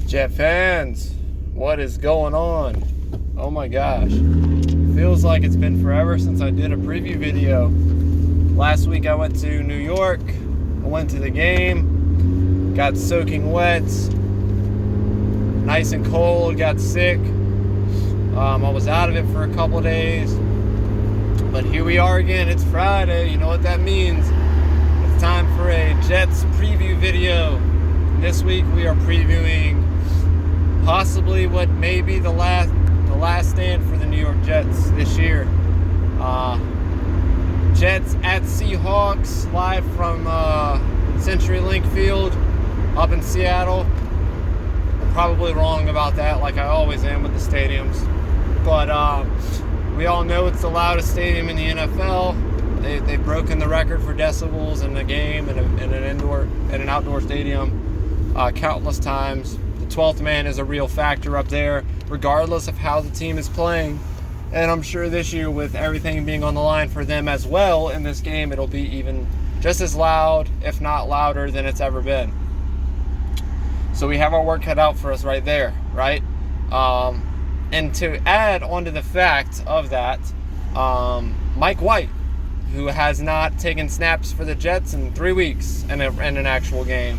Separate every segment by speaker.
Speaker 1: Jet fans, what is going on? Oh my gosh. Feels like it's been forever since I did a preview video. Last week I went to New York. I went to the game. Got soaking wet. Nice and cold. Got sick. I was out of it for a couple days. But here we are again. It's Friday. You know what that means. It's time for a Jets preview video. This week we are previewing possibly what may be the last stand for the New York Jets this year. Jets at Seahawks, live from CenturyLink Field up in Seattle. I'm probably wrong about that, like I always am with the stadiums. But we all know it's the loudest stadium in the NFL. They've broken the record for decibels in a game in an outdoor stadium countless times. The 12th man is a real factor up there, regardless of how the team is playing. And I'm sure this year, with everything being on the line for them as well in this game, it'll be even just as loud, if not louder, than it's ever been. So we have our work cut out for us right there, right? And to add onto the fact of that, Mike White, who has not taken snaps for the Jets in 3 weeks in an actual game,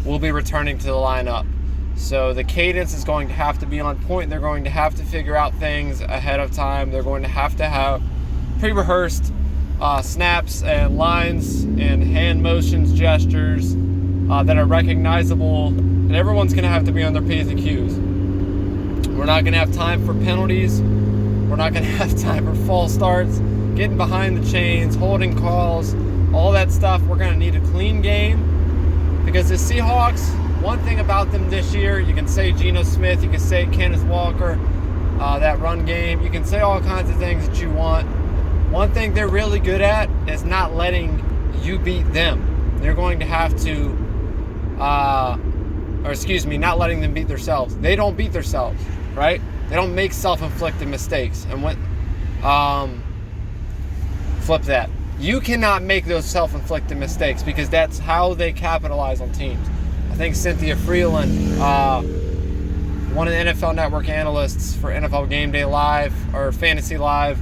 Speaker 1: will be returning to the lineup. So the cadence is going to have to be on point. They're going to have to figure out things ahead of time. They're going to have pre-rehearsed snaps and lines and hand motions, gestures that are recognizable. And everyone's going to have to be on their P's and Q's. We're not going to have time for penalties. We're not going to have time for false starts, getting behind the chains, holding calls, all that stuff. We're going to need a clean game because the Seahawks, one thing about them this year, you can say Geno Smith, you can say Kenneth Walker, that run game. You can say all kinds of things that you want. One thing they're really good at is not letting you beat them. They're going to have to, not letting them beat themselves. They don't beat themselves, right? They don't make self-inflicted mistakes. And flip that. You cannot make those self-inflicted mistakes because that's how they capitalize on teams. I think Cynthia Freeland, one of the NFL Network analysts for NFL Game Day Live or Fantasy Live,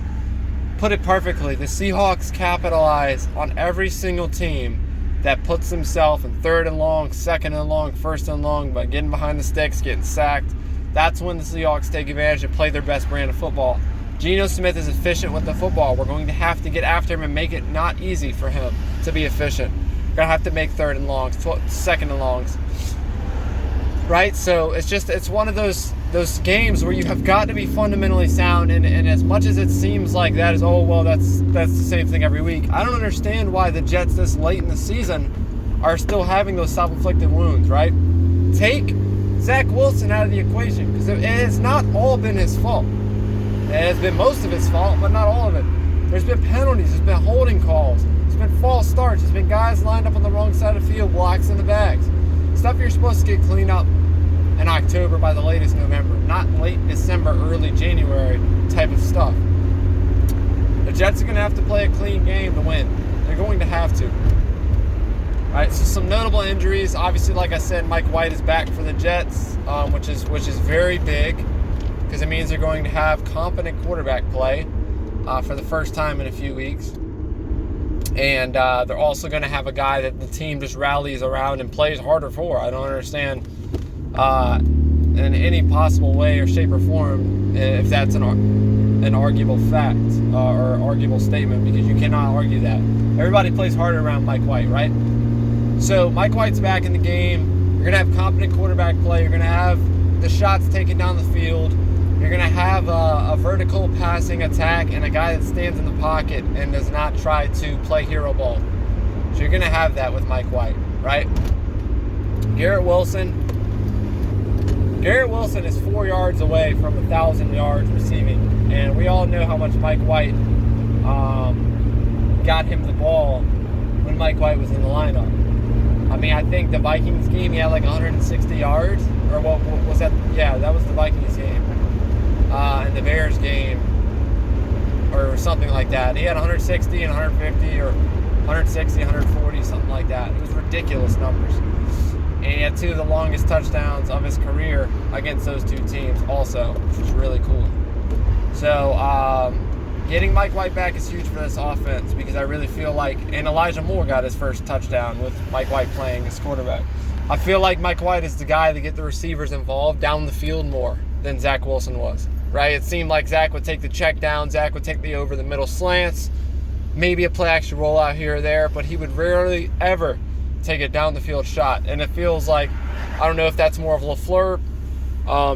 Speaker 1: put it perfectly. The Seahawks capitalize on every single team that puts themselves in third and long, second and long, first and long, by getting behind the sticks, getting sacked. That's when the Seahawks take advantage and play their best brand of football. Geno Smith is efficient with the football. We're going to have to get after him and make it not easy for him to be efficient. We're going to have to make third and longs, second and longs. Right? So it's one of those games where you have got to be fundamentally sound, and as much as it seems like that's the same thing every week, I don't understand why the Jets this late in the season are still having those self-inflicted wounds, right? Take Zach Wilson out of the equation, because it has not all been his fault. It has been most of his fault, but not all of it. There's been penalties, there's been holding calls, there's been false starts, there's been guys lined up on the wrong side of the field, blocks in the bags. Stuff you're supposed to get cleaned up in October by the latest November, not late December, early January type of stuff. The Jets are going to have to play a clean game to win. They're going to have to. All right, so some notable injuries. Obviously, like I said, Mike White is back for the Jets, which is very big because it means they're going to have competent quarterback play for the first time in a few weeks. And they're also going to have a guy that the team just rallies around and plays harder for. I don't understand in any possible way or shape or form if that's an arguable fact or arguable statement, because you cannot argue that. Everybody plays harder around Mike White, right? So Mike White's back in the game. You're going to have competent quarterback play. You're going to have the shots taken down the field. You're going to have a vertical passing attack and a guy that stands in the pocket and does not try to play hero ball. So you're going to have that with Mike White, right? Garrett Wilson is 4 yards away from 1,000 yards receiving. And we all know how much Mike White got him the ball when Mike White was in the lineup. I mean, I think the Vikings game, he had like 160 yards. Or what was that? Yeah, that was the Vikings game. In the Bears game, or something like that. He had 160 and 150, or 160, 140, something like that. It was ridiculous numbers. And he had 2 of the longest touchdowns of his career against those 2 teams also, which was really cool. So getting Mike White back is huge for this offense because I really feel like, and Elijah Moore got his first touchdown with Mike White playing as quarterback. I feel like Mike White is the guy to get the receivers involved down the field more than Zach Wilson was, right? It seemed like Zach would take the check down, Zach would take the over the middle slants, maybe a play action rollout here or there, but he would rarely ever take a down the field shot. And it feels like, I don't know if that's more of LaFleur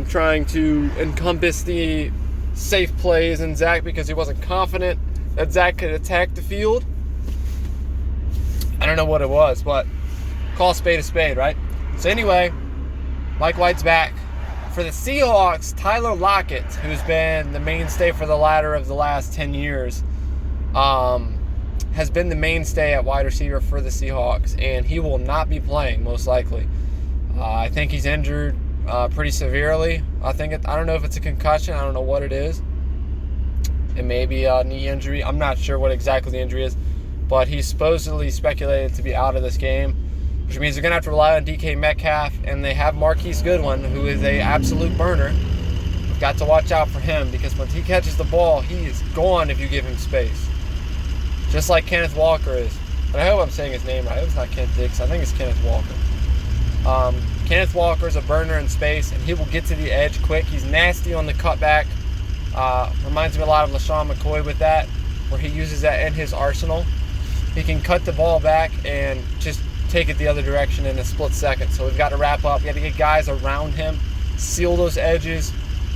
Speaker 1: trying to encompass the safe plays in Zach because he wasn't confident that Zach could attack the field. I don't know what it was, but call a spade, right? So anyway, Mike White's back. For the Seahawks, Tyler Lockett, who's been the mainstay for the latter of the last 10 years, has been the mainstay at wide receiver for the Seahawks, and he will not be playing, most likely. I think he's injured pretty severely. I don't know if it's a concussion. I don't know what it is. It may be a knee injury. I'm not sure what exactly the injury is, but he's supposedly speculated to be out of this game, which means they're going to have to rely on DK Metcalf, and they have Marquise Goodwin, who is an absolute burner. You've got to watch out for him because when he catches the ball, he is gone if you give him space. Just like Kenneth Walker is. But I hope I'm saying his name right. I hope it's not Kenneth Dix. I think it's Kenneth Walker. Kenneth Walker is a burner in space, and he will get to the edge quick. He's nasty on the cutback. Reminds me a lot of LaShawn McCoy with that, where he uses that in his arsenal. He can cut the ball back and just take it the other direction in a split second. So we've got to wrap up. We got to get guys around him, seal those edges,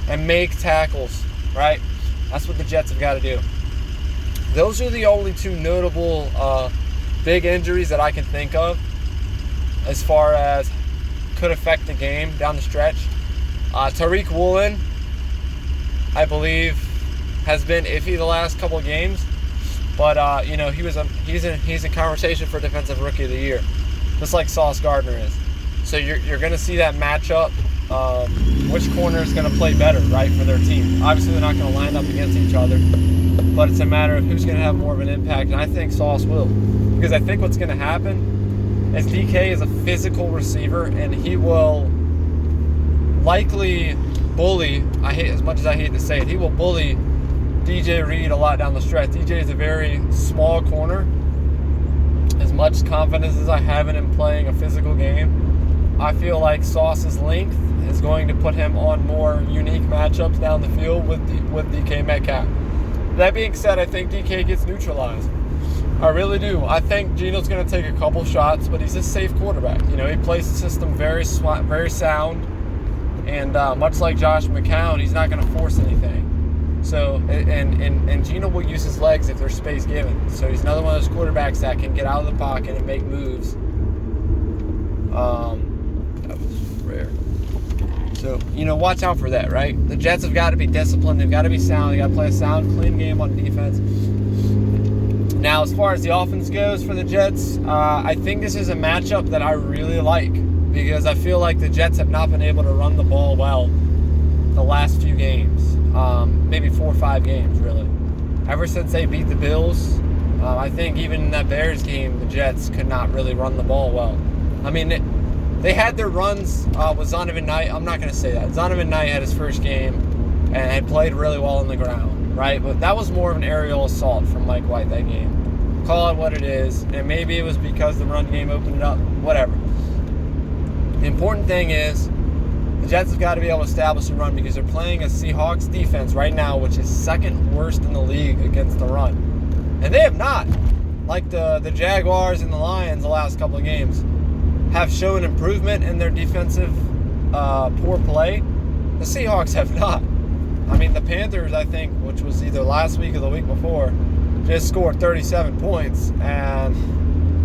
Speaker 1: and make tackles, right? That's what the Jets have got to do. Those are the only 2 notable big injuries that I can think of as far as could affect the game down the stretch. Tariq Woolen, I believe, has been iffy the last couple of games, but he's in conversation for Defensive Rookie of the Year, just like Sauce Gardner is. So you're going to see that matchup. Which corner is going to play better, right, for their team? Obviously, they're not going to line up against each other, but it's a matter of who's going to have more of an impact, and I think Sauce will, because I think what's going to happen is DK is a physical receiver, and he will likely bully, as much as I hate to say it, he will bully DJ Reed a lot down the stretch. DJ is a very small corner. As much confidence as I have in him playing a physical game, I feel like Sauce's length is going to put him on more unique matchups down the field with DK Metcalf. That being said, I think DK gets neutralized. I really do. I think Geno's going to take a couple shots, but he's a safe quarterback. He plays the system very sound, and much like Josh McCown, he's not going to force anything. So, and Geno will use his legs if there's space given. So he's another one of those quarterbacks that can get out of the pocket and make moves. That was rare. So, watch out for that, right? The Jets have got to be disciplined. They've got to be sound. They got to play a sound, clean game on defense. Now, as far as the offense goes for the Jets, I think this is a matchup that I really like because I feel like the Jets have not been able to run the ball well the last few games. Maybe 4 or 5 games, really. Ever since they beat the Bills, I think even in that Bears game, the Jets could not really run the ball well. I mean, they had their runs with Zonovan Knight. I'm not going to say that. Zonovan Knight had his first game and had played really well on the ground, right? But that was more of an aerial assault from Mike White that game. Call it what it is. And maybe it was because the run game opened it up. Whatever. The important thing is the Jets have got to be able to establish a run because they're playing a Seahawks defense right now, which is second worst in the league against the run. And they have not, like the Jaguars and the Lions the last couple of games, have shown improvement in their defensive poor play. The Seahawks have not. I mean, the Panthers, I think, which was either last week or the week before, just scored 37 points. And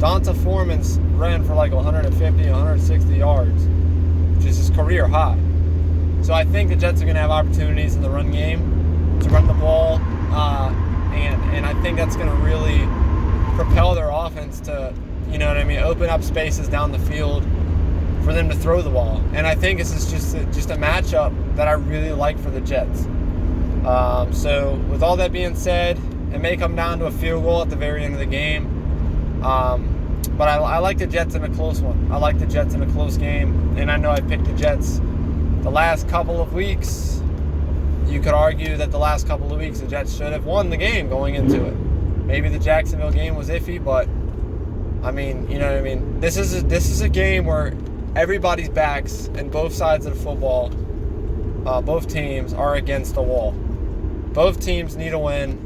Speaker 1: Donta Foreman's ran for like 150, 160 yards, which is his career high. So I think the Jets are going to have opportunities in the run game to run the ball. And I think that's going to really propel their offense to, open up spaces down the field for them to throw the ball. And I think this is just a matchup that I really like for the Jets. So with all that being said, it may come down to a field goal at the very end of the game. But I like the Jets in a close one. I like the Jets in a close game. And I know I picked the Jets the last couple of weeks. You could argue that the last couple of weeks the Jets should have won the game going into it. Maybe the Jacksonville game was iffy, but I mean, you know what I mean? This is a game where everybody's backs and both sides of the football, both teams are against the wall. Both teams need a win,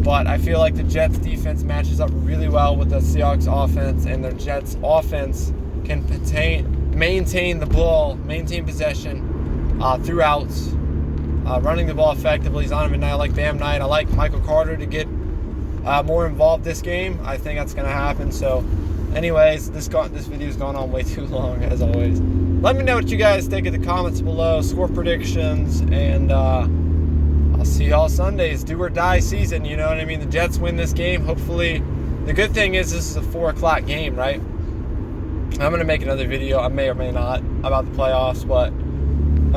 Speaker 1: but I feel like the Jets defense matches up really well with the Seahawks offense, and the Jets offense can maintain the ball, maintain possession throughout, running the ball effectively. Zonovan Knight, I like Bam Knight. I like Michael Carter to get more involved this game. I think that's going to happen. So, anyways, this video's gone on way too long, as always. Let me know what you guys think in the comments below, score predictions, and I'll see y'all Sundays. Do or die season, you know what I mean? The Jets win this game. Hopefully, the good thing is this is a 4 o'clock game, right? I'm going to make another video, I may or may not, about the playoffs, but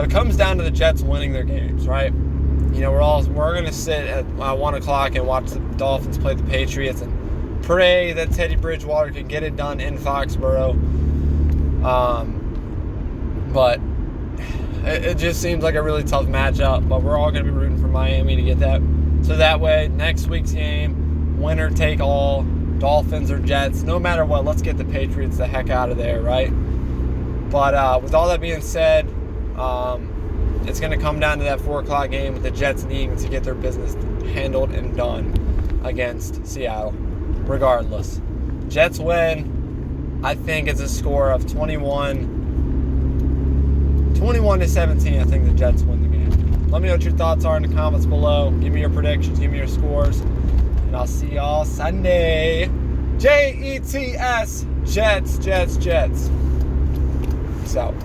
Speaker 1: it comes down to the Jets winning their games, right? You know, we're going to sit at 1 o'clock and watch the Dolphins play the Patriots and pray that Teddy Bridgewater can get it done in Foxborough. But it just seems like a really tough matchup. But we're all going to be rooting for Miami to get that. So that way, next week's game, winner take all, Dolphins or Jets, no matter what, let's get the Patriots the heck out of there, right? But with all that being said, it's going to come down to that 4 o'clock game with the Jets needing to get their business handled and done against Seattle. Regardless, Jets win. I think it's a score of 21-17. I think the Jets win the game. Let me know what your thoughts are in the comments below. Give me your predictions. Give me your scores. And I'll see y'all Sunday. Jets, Jets, Jets. Peace out.